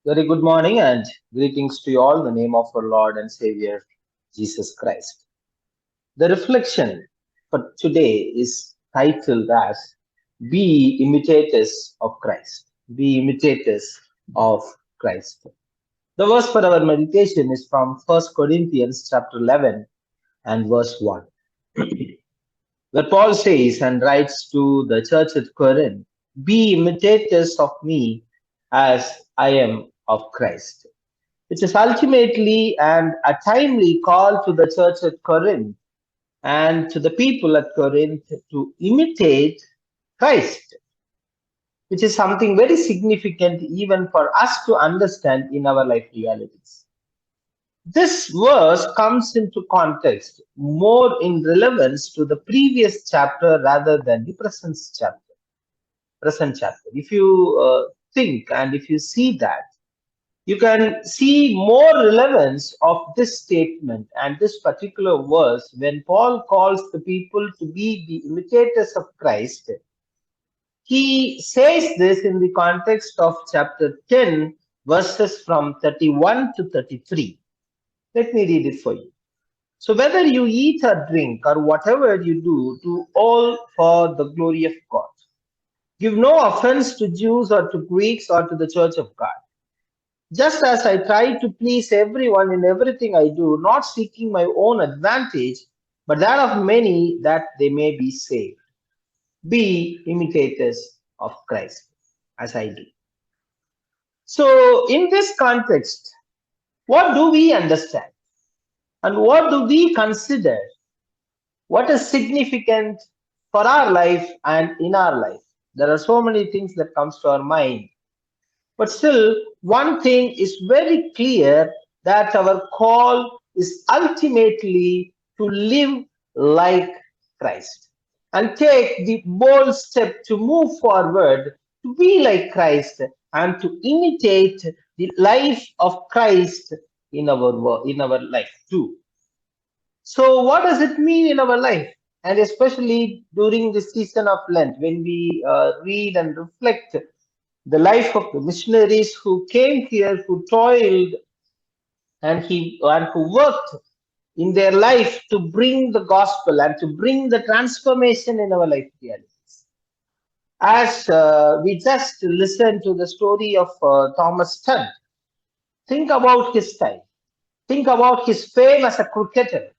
Very good morning and greetings to you all in the name of our Lord and Savior Jesus Christ. The reflection for today is titled as Be Imitators of Christ. Be Imitators of Christ. The verse for our meditation is from 1 Corinthians chapter 11 and verse 1, where Paul says and writes to the church at Corinth, Be imitators of me as I am of Christ, which is ultimately and a timely call to the church at Corinth and to the people at Corinth to imitate Christ, which is something very significant even for us to understand in our life realities. This verse comes into context more in relevance to the previous chapter rather than the present chapter. If you think and if you see that, you can see more relevance of this statement and this particular verse when Paul calls the people to be the imitators of Christ. He says this in the context of chapter 10, verses from 31 to 33. Let me read it for you. So, whether you eat or drink or whatever you do all for the glory of God. Give no offense to Jews or to Greeks or to the church of God. Just as I try to please everyone in everything I do, not seeking my own advantage, but that of many, that they may be saved. Be imitators of Christ, as I do. So, in this context, what do we understand? And what do we consider? What is significant for our life and in our life? There are so many things that comes to our mind. But still, one thing is very clear that our call is ultimately to live like Christ and take the bold step to move forward, to be like Christ and to imitate the life of Christ in our life too. So, what does it mean in our life? And especially during the season of Lent, when we read and reflect the life of the missionaries who came here, who toiled and who worked in their life to bring the gospel and to bring the transformation in our life realities. As we just listened to the story of Thomas Studd, think about his time, think about his fame as a cricketer,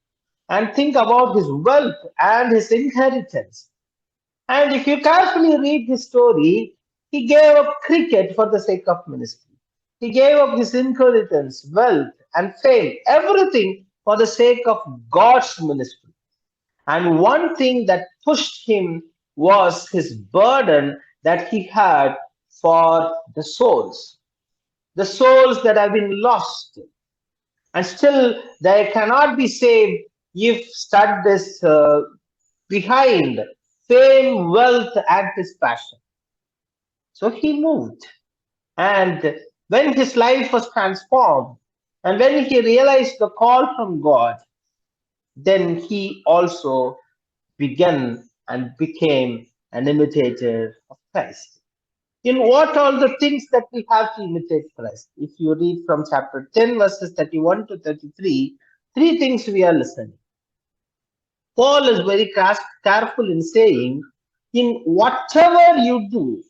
and think about his wealth and his inheritance. And if you carefully read his story, he gave up cricket for the sake of ministry. He gave up his inheritance, wealth, and fame, everything for the sake of God's ministry. And one thing that pushed him was his burden that he had for the souls that have been lost. And still, they cannot be saved if stud is behind fame, wealth, and his passion. So he moved. And when his life was transformed, and when he realized the call from God, then he also began and became an imitator of Christ. In what all the things that we have to imitate Christ? If you read from chapter 10, verses 31 to 33, three things we are listening. Paul is very careful in saying, in whatever you do,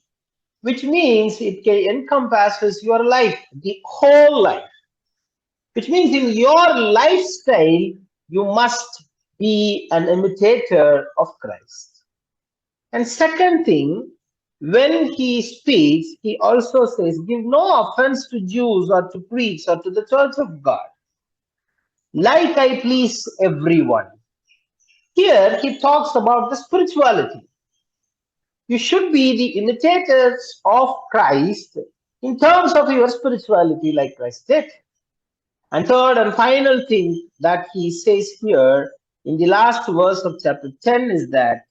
which means it encompasses your life, the whole life, which means in your lifestyle, you must be an imitator of Christ. And second thing, when he speaks, he also says, give no offense to Jews or to Greeks or to the church of God, like I please everyone. Here he talks about the spirituality. You should be the imitators of Christ in terms of your spirituality, like Christ did. And third and final thing that he says here in the last verse of chapter 10 is that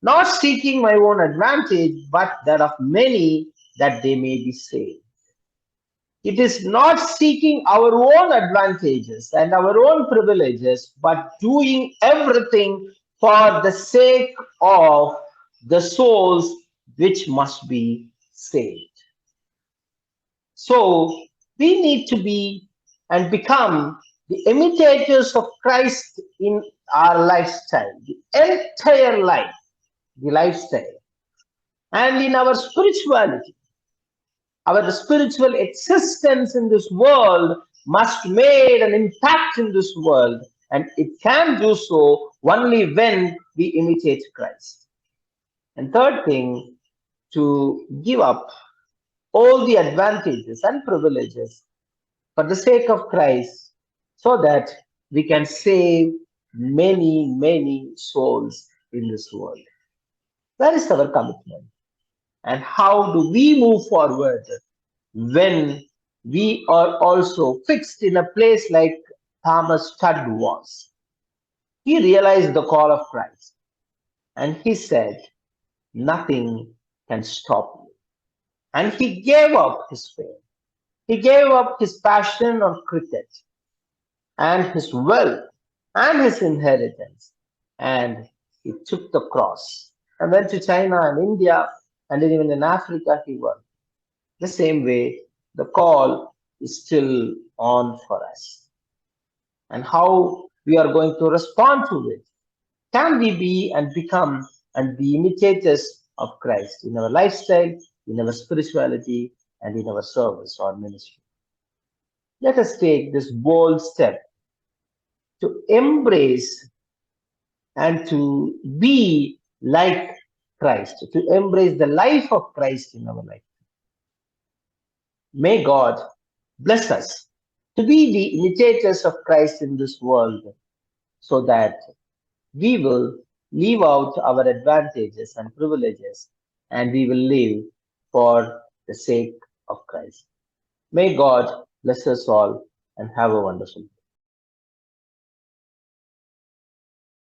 not seeking my own advantage, but that of many, that they may be saved. It is not seeking our own advantages and our own privileges, but doing everything for the sake of the souls which must be saved. So, We need to be and become the imitators of Christ in our lifestyle, the entire life, the lifestyle, and in our spirituality. Our spiritual existence in this world must make an impact in this world, and it can do so only when we imitate Christ. And third thing, to give up all the advantages and privileges for the sake of Christ so that we can save many, many souls in this world. That is our commitment. And how do we move forward when we are also fixed in a place like Thomas Studd was? He realized the call of Christ and he said, nothing can stop me. And he gave up his fame. He gave up his passion on cricket and his wealth and his inheritance. And he took the cross and went to China and India and even in Africa he worked. The same way, the call is still on for us. And how we are going to respond to it. Can we be and become and be imitators of Christ in our lifestyle, in our spirituality, and in our service or ministry? Let us take this bold step to embrace and to be like Christ, to embrace the life of Christ in our life. May God bless us to be the imitators of Christ in this world so that we will leave out our advantages and privileges and we will live for the sake of Christ. May God bless us all and have a wonderful day.